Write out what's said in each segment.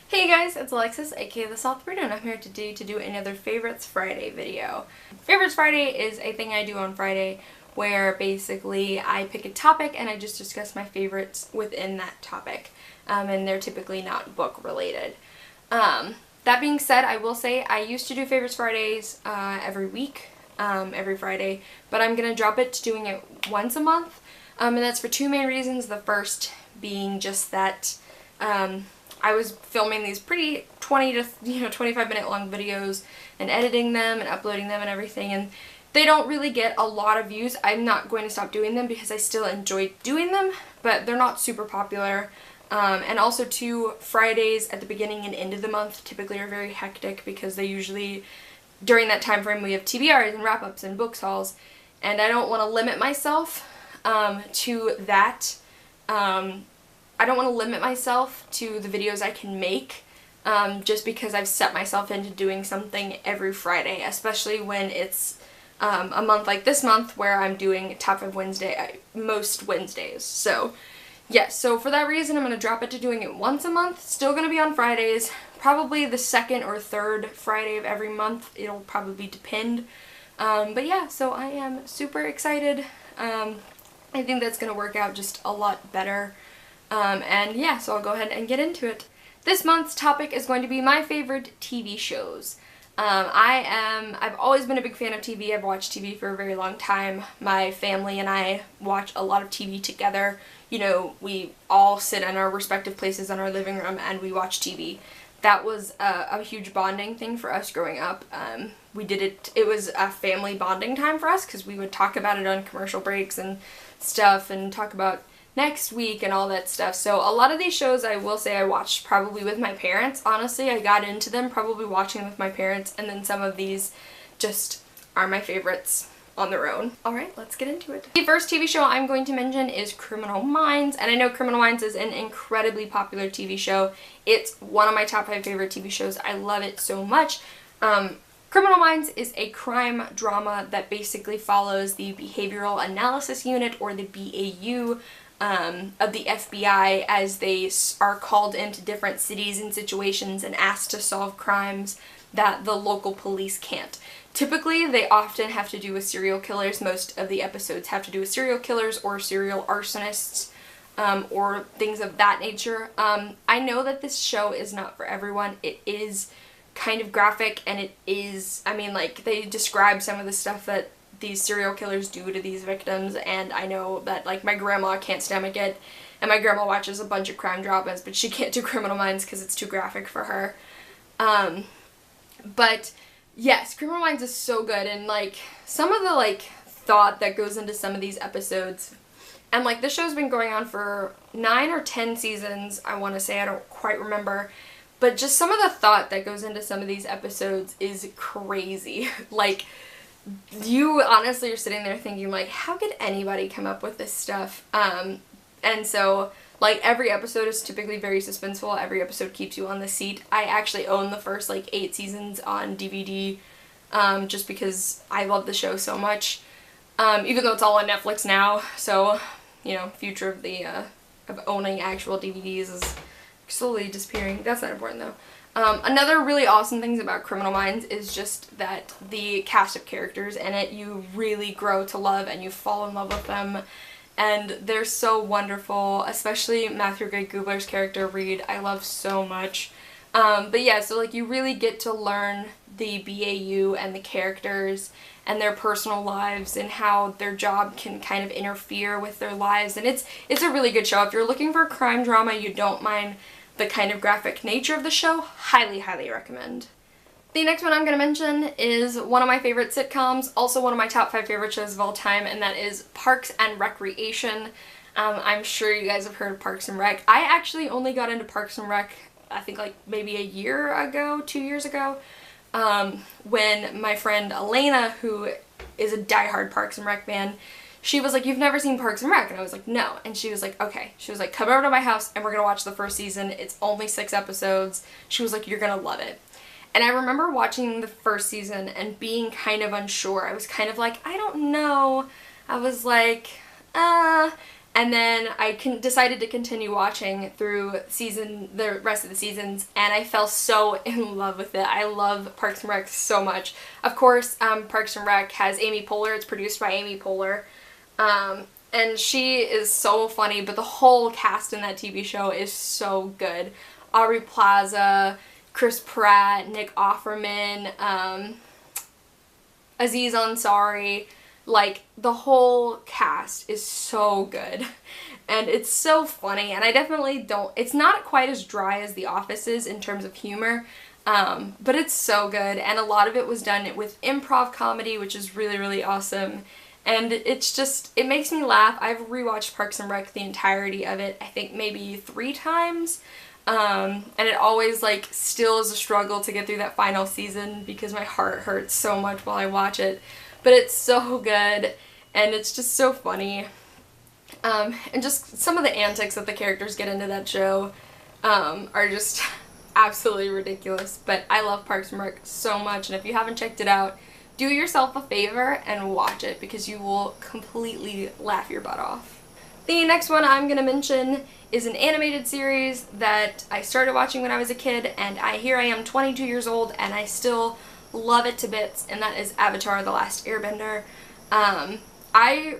Hey guys, it's Alexis, aka the South Weirdo, and I'm here today to do another Favorites Friday video. Favorites Friday is a thing I do on Friday where basically I pick a topic and I just discuss my favorites within that topic. And they're typically not book related. That being said, I will say I used to do Favorites Fridays every week, every Friday, but I'm going to drop it to doing it once a month. And that's for two main reasons. The first being just that I was filming these pretty 20 to 25 minute long videos and editing them and uploading them and everything, and they don't really get a lot of views. I'm not going to stop doing them because I still enjoy doing them, but they're not super popular. And also too, Fridays at the beginning and end of the month typically are very hectic because they usually, during that time frame, we have TBRs and wrap-ups and book hauls, and I don't want to limit myself to that. I don't want to limit myself to the videos I can make just because I've set myself into doing something every Friday, especially when it's a month like this month where I'm doing Top 5 Wednesday most Wednesdays. So yes, so for that reason I'm going to drop it to doing it once a month. Still going to be on Fridays, probably the second or third Friday of every month. It'll probably depend. But yeah, so I am super excited. I think that's going to work out just a lot better. And yeah, so I'll go ahead and get into it. This month's topic is going to be my favorite TV shows. I've always been a big fan of TV. I've watched TV for a very long time. My family and I watch a lot of TV together. You know, we all sit in our respective places in our living room and we watch TV. That was a huge bonding thing for us growing up. It was a family bonding time for us because we would talk about it on commercial breaks and stuff and talk about next week and all that stuff. So a lot of these shows I will say I watched probably with my parents. Honestly, I got into them probably watching with my parents, and then some of these just are my favorites on their own. Alright, let's get into it. The first TV show I'm going to mention is Criminal Minds, and I know Criminal Minds is an incredibly popular TV show. It's one of my top 5 favorite TV shows. I love it so much. Criminal Minds is a crime drama that basically follows the Behavioral Analysis Unit, or the BAU, of the FBI as they are called into different cities and situations and asked to solve crimes that the local police can't. Typically, they often have to do with serial killers. Most of the episodes have to do with serial killers or serial arsonists, or things of that nature. I know that this show is not for everyone. It is kind of graphic, and it is, I mean, like, they describe some of the stuff that these serial killers do to these victims, and I know that, like, my grandma can't stomach it, and my grandma watches a bunch of crime dramas, but she can't do Criminal Minds because it's too graphic for her. But yes, Criminal Minds is so good, and, like, some of the, like, thought that goes into some of these episodes, and, like, this show's been going on for 9 or 10 seasons, I want to say, I don't quite remember, but just some of the thought that goes into some of these episodes is crazy. Like, you honestly are sitting there thinking, like, how could anybody come up with this stuff? And so, like, every episode is typically very suspenseful. Every episode keeps you on the seat. I actually own the first, like, 8 seasons on DVD, just because I love the show so much. Even though it's all on Netflix now, so, you know, future of the, of owning actual DVDs is slowly disappearing. That's not important, though. Another really awesome thing about Criminal Minds is just that the cast of characters in it you really grow to love and you fall in love with them, and they're so wonderful, especially Matthew Gray Gubler's character Reed, I love so much. But yeah, so like you really get to learn the BAU and the characters and their personal lives and how their job can kind of interfere with their lives, and it's a really good show. If you're looking for a crime drama, you don't mind the kind of graphic nature of the show, highly, highly recommend. The next one I'm going to mention is one of my favorite sitcoms, also one of my top 5 favorite shows of all time, and that is Parks and Recreation. I'm sure you guys have heard of Parks and Rec. I actually only got into Parks and Rec, I think like maybe a year ago, 2 years ago, when my friend Elena, who is a diehard Parks and Rec fan, she was like, "You've never seen Parks and Rec?" And I was like, "No." And she was like, "Okay." She was like, "Come over to my house and we're gonna watch the first season. It's only 6 episodes. She was like, "You're gonna love it." And I remember watching the first season and being kind of unsure. I was kind of like, I don't know. I was like, And then I decided to continue watching through the rest of the seasons, and I fell so in love with it. I love Parks and Rec so much. Of course, Parks and Rec has Amy Poehler. It's produced by Amy Poehler. And she is so funny, but the whole cast in that TV show is so good. Aubrey Plaza, Chris Pratt, Nick Offerman, Aziz Ansari. Like, the whole cast is so good, and it's so funny, and I definitely don't, it's not quite as dry as The Office is in terms of humor, but it's so good, and a lot of it was done with improv comedy, which is really, really awesome, and it's just, it makes me laugh. I've rewatched Parks and Rec, the entirety of it, I think maybe 3 times, and it always, like, still is a struggle to get through that final season because my heart hurts so much while I watch it. But it's so good, and it's just so funny, and just some of the antics that the characters get into that show are just absolutely ridiculous. But I love Parks and Rec so much, and if you haven't checked it out, do yourself a favor and watch it, because you will completely laugh your butt off. The next one I'm going to mention is an animated series that I started watching when I was a kid, and here I am 22 years old, and I still love it to bits, and that is Avatar: The Last Airbender. I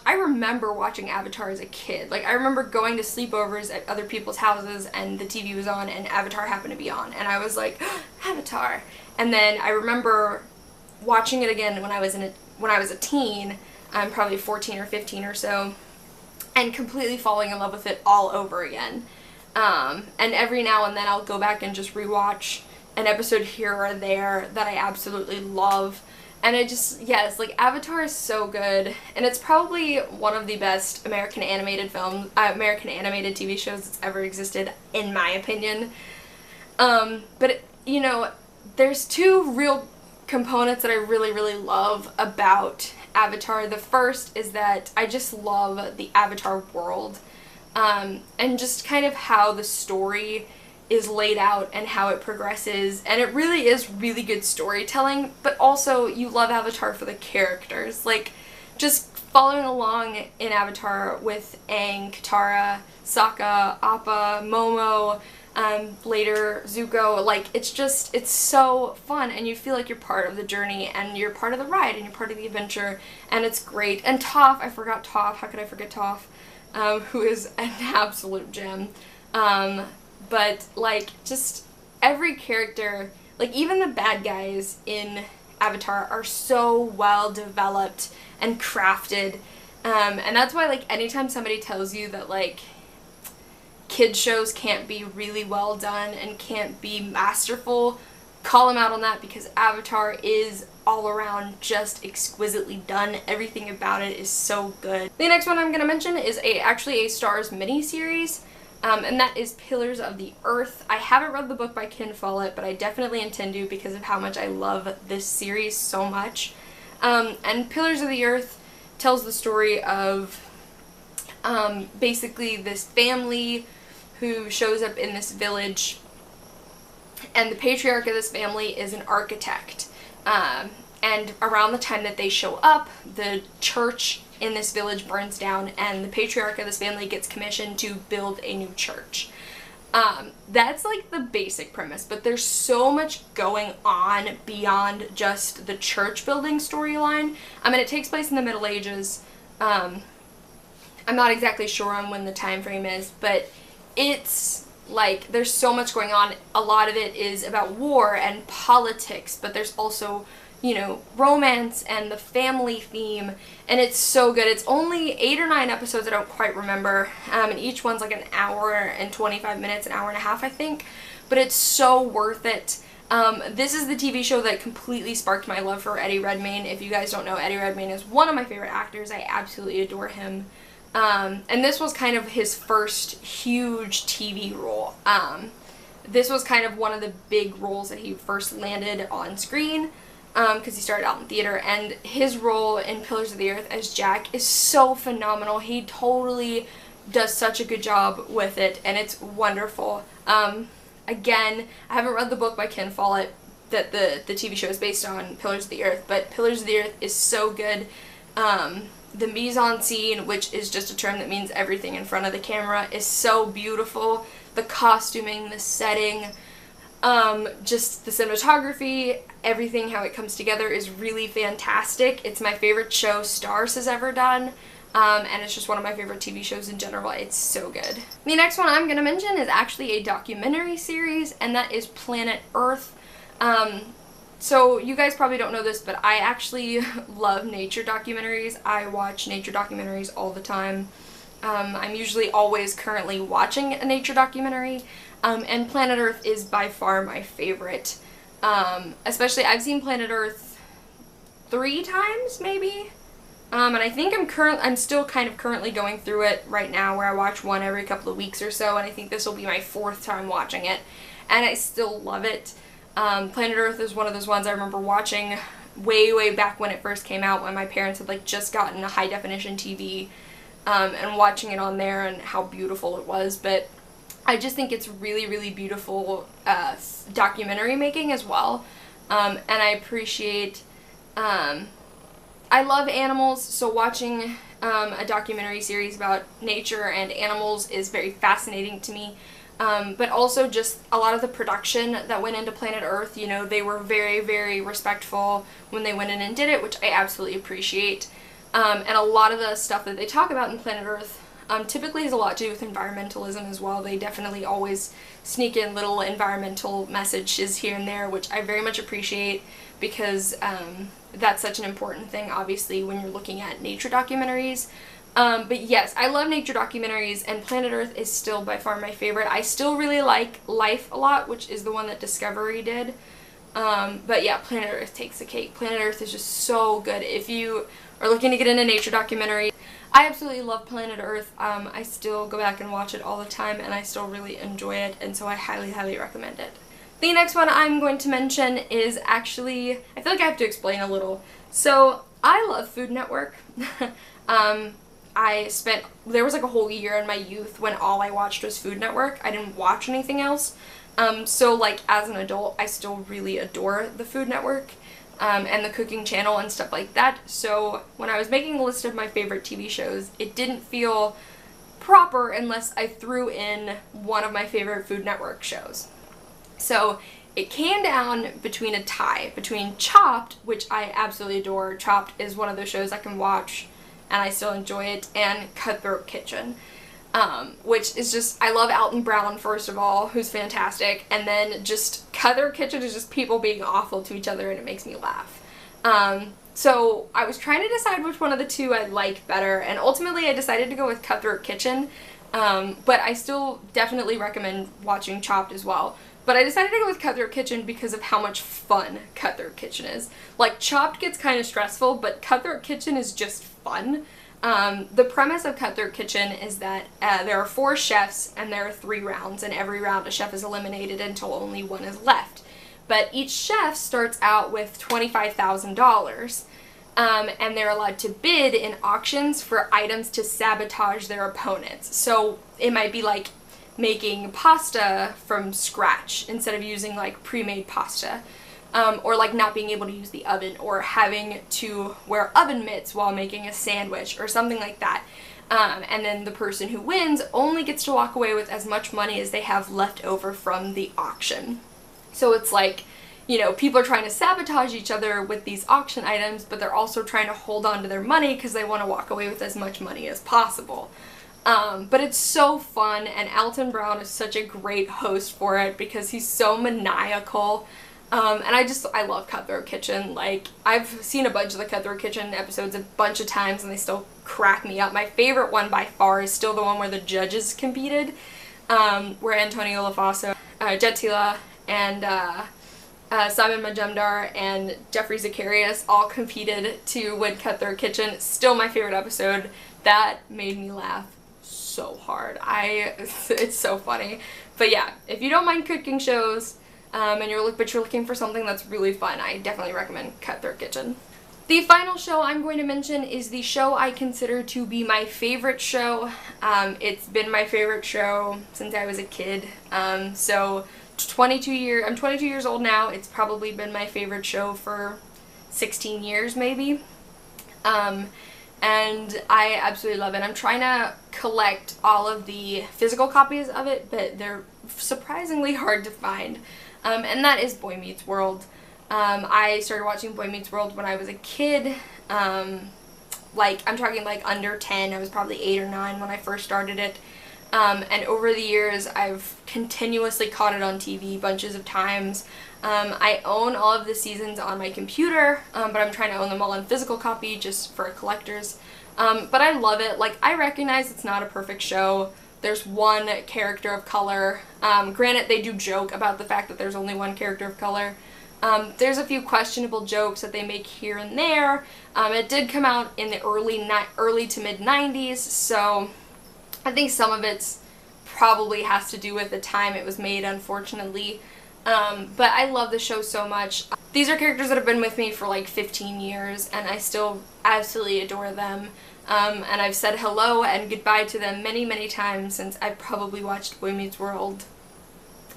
remember watching Avatar as a kid. Like, I remember going to sleepovers at other people's houses, and the TV was on, and Avatar happened to be on, and I was like, Avatar! And then I remember watching it again when I was a teen, probably 14 or 15 or so, and completely falling in love with it all over again. And every now and then I'll go back and just rewatch an episode here or there that I absolutely love. And it just, yes, like, Avatar is so good, and it's probably one of the best American animated TV shows that's ever existed, in my opinion. But, you know, there's 2 real components that I really, really love about Avatar. The first is that I just love the Avatar world, and just kind of how the story is laid out and how it progresses, and it really is really good storytelling, but also you love Avatar for the characters. Like, just following along in Avatar with Aang, Katara, Sokka, Appa, Momo, later Zuko, like, it's so fun, and you feel like you're part of the journey, and you're part of the ride, and you're part of the adventure, and it's great. And Toph, I forgot Toph, how could I forget Toph, who is an absolute gem. But, like, just every character, like, even the bad guys in Avatar are so well developed and crafted, and that's why, like, anytime somebody tells you that, like, kids shows can't be really well done and can't be masterful, call them out on that, because Avatar is all around just exquisitely done. Everything about it is so good. The next one I'm going to mention is actually a Starz miniseries. And that is Pillars of the Earth. I haven't read the book by Ken Follett, but I definitely intend to, because of how much I love this series so much. And Pillars of the Earth tells the story of basically this family who shows up in this village, and the patriarch of this family is an architect. And around the time that they show up, the church in this village burns down, and the patriarch of this family gets commissioned to build a new church. That's like the basic premise, but there's so much going on beyond just the church building storyline. I mean, it takes place in the Middle Ages. I'm not exactly sure on when the time frame is, but it's like there's so much going on. A lot of it is about war and politics, but there's also, you know, romance and the family theme, and it's so good. It's only 8 or 9 episodes, I don't quite remember, and each one's like an hour and 25 minutes, an hour and a half, I think, but it's so worth it. This is the TV show that completely sparked my love for Eddie Redmayne. If you guys don't know, Eddie Redmayne is one of my favorite actors. I absolutely adore him. And this was kind of his first huge TV role. This was kind of one of the big roles that he first landed on screen, because he started out in theater, and his role in Pillars of the Earth as Jack is so phenomenal. He totally does such a good job with it, and it's wonderful. Again, I haven't read the book by Ken Follett that the TV show is based on, Pillars of the Earth, but Pillars of the Earth is so good. The mise-en-scene, which is just a term that means everything in front of the camera, is so beautiful. The costuming, the setting, just the cinematography, everything, how it comes together is really fantastic. It's my favorite show Starz has ever done. And it's just one of my favorite TV shows in general. It's so good. The next one I'm going to mention is actually a documentary series, and that is Planet Earth. So you guys probably don't know this, but I actually love nature documentaries. I watch nature documentaries all the time. I'm usually always currently watching a nature documentary, and Planet Earth is by far my favorite. Especially, I've seen Planet Earth 3 times, maybe? And I think I'm still kind of currently going through it right now, where I watch one every couple of weeks or so, and I think this will be my 4th time watching it, and I still love it. Planet Earth is one of those ones I remember watching way back when it first came out, when my parents had like just gotten a high definition TV, and watching it on there and how beautiful it was. But I just think it's really beautiful documentary making as well, and I appreciate, I love animals, so watching a documentary series about nature and animals is very fascinating to me. But also just a lot of the production that went into Planet Earth, you know, they were very respectful when they went in and did it, which I absolutely appreciate. And a lot of the stuff that they talk about in Planet Earth typically has a lot to do with environmentalism as well. They definitely always sneak in little environmental messages here and there, which I very much appreciate, because that's such an important thing, obviously, when you're looking at nature documentaries. But yes, I love nature documentaries, and Planet Earth is still by far my favorite. I still really like Life a lot, which is the one that Discovery did. But yeah, Planet Earth takes the cake. Planet Earth is just so good. If you are looking to get into nature documentary, I absolutely love Planet Earth. I still go back and watch it all the time, and I still really enjoy it, and so I highly recommend it. The next one I'm going to mention is actually, I feel like I have to explain a little. So, I love Food Network. There was like a whole year in my youth when all I watched was Food Network. I didn't watch anything else. So like as an adult, I still really adore the Food Network, and the cooking channel and stuff like that. So when I was making a list of my favorite TV shows, it didn't feel proper unless I threw in one of my favorite Food Network shows. So it came down between a tie between Chopped, which I absolutely adore. Chopped is one of those shows I can watch and I still enjoy it, and Cutthroat Kitchen, which is just, I love Alton Brown, first of all, who's fantastic, and then just Cutthroat Kitchen is just people being awful to each other, and it makes me laugh. So I was trying to decide which one of the two I liked better, and ultimately I decided to go with Cutthroat Kitchen, but I still definitely recommend watching Chopped as well. But I decided to go with Cutthroat Kitchen because of how much fun Cutthroat Kitchen is. Like, Chopped gets kind of stressful, but Cutthroat Kitchen is just fun. The premise of Cutthroat Kitchen is that there are 4 chefs and there are 3 rounds, and every round a chef is eliminated until only one is left. But each chef starts out with $25,000, and they're allowed to bid in auctions for items to sabotage their opponents. So it might be like making pasta from scratch instead of using like pre-made pasta, or like not being able to use the oven, or having to wear oven mitts while making a sandwich or something like that. And then the person who wins only gets to walk away with as much money as they have left over from the auction. So it's like, you know, people are trying to sabotage each other with these auction items, but they're also trying to hold on to their money because they want to walk away with as much money as possible. But it's so fun, and Alton Brown is such a great host for it because he's so maniacal. And I love Cutthroat Kitchen. Like, I've seen a bunch of the Cutthroat Kitchen episodes a bunch of times, and they still crack me up. My favorite one by far is still the one where the judges competed, where Antonio LaFosse, Jet Tila, and Simon Majumdar and Jeffrey Zacharias all competed to win Cutthroat Kitchen. Still my favorite episode. That made me laugh so hard. It's so funny. But yeah, if you don't mind cooking shows, and you're looking for something that's really fun, I definitely recommend Cutthroat Kitchen. The final show I'm going to mention is the show I consider to be my favorite show. It's been my favorite show since I was a kid. So I'm 22 years old now. It's probably been my favorite show for 16 years maybe. and I absolutely love it. I'm trying to collect all of the physical copies of it, but they're surprisingly hard to find, and that is Boy Meets World. I started watching Boy Meets World when I was a kid, like, I'm talking like under 10, I was probably 8 or 9 when I first started it, and over the years I've continuously caught it on TV bunches of times. I own all of the seasons on my computer, but I'm trying to own them all in physical copy just for collectors. But I love it. Like, I recognize it's not a perfect show. There's one character of color. Granted, they do joke about the fact that there's only one character of color. There's a few questionable jokes that they make here and there. It did come out in the early to mid 90s, so I think some of it's probably has to do with the time it was made, unfortunately. But I love the show so much. These are characters that have been with me for like 15 years, and I still absolutely adore them. And I've said hello and goodbye to them many, many times since I've probably watched Boy Meets World.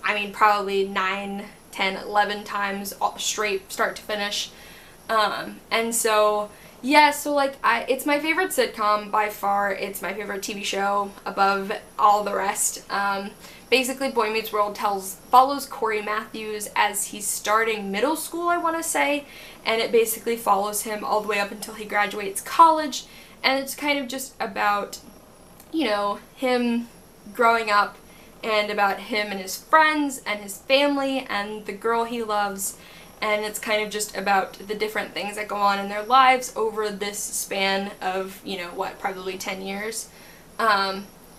I mean, probably 9, 10, 11 times straight, start to finish. And so, yeah, so like, it's my favorite sitcom by far. It's my favorite TV show above all the rest. Basically, Boy Meets World follows Corey Matthews as he's starting middle school, I want to say, and it basically follows him all the way up until he graduates college, and it's kind of just about, you know, him growing up, and about him and his friends and his family and the girl he loves, and it's kind of just about the different things that go on in their lives over this span of, you know, what, probably 10 years.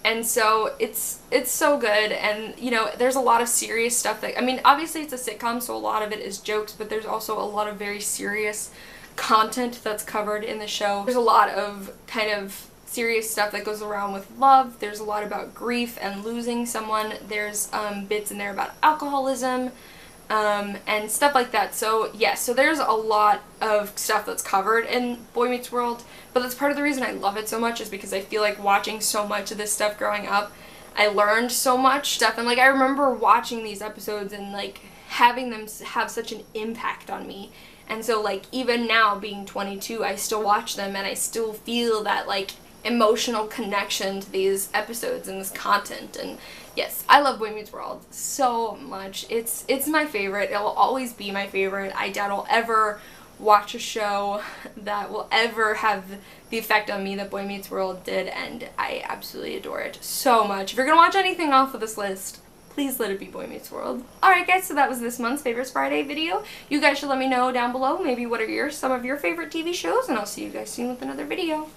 And so it's so good, and, you know, there's a lot of serious stuff that, I mean, obviously it's a sitcom, so a lot of it is jokes, but there's also a lot of very serious content that's covered in the show. There's a lot of kind of serious stuff that goes around with love. There's a lot about grief and losing someone. There's bits in there about alcoholism, and stuff like that. So yeah, so there's a lot of stuff that's covered in Boy Meets World, but that's part of the reason I love it so much, is because I feel like watching so much of this stuff growing up, I learned so much stuff, and like I remember watching these episodes and like having them have such an impact on me. And so like even now being 22, I still watch them and I still feel that like emotional connection to these episodes and this content. And yes, I love Boy Meets World so much. It's my favorite. It'll always be my favorite. I doubt I'll ever watch a show that will ever have the effect on me that Boy Meets World did, and I absolutely adore it so much. If you're gonna watch anything off of this list, please let it be Boy Meets World. Alright guys, so that was this month's Favorites Friday video. You guys should let me know down below maybe what are some of your favorite TV shows, and I'll see you guys soon with another video.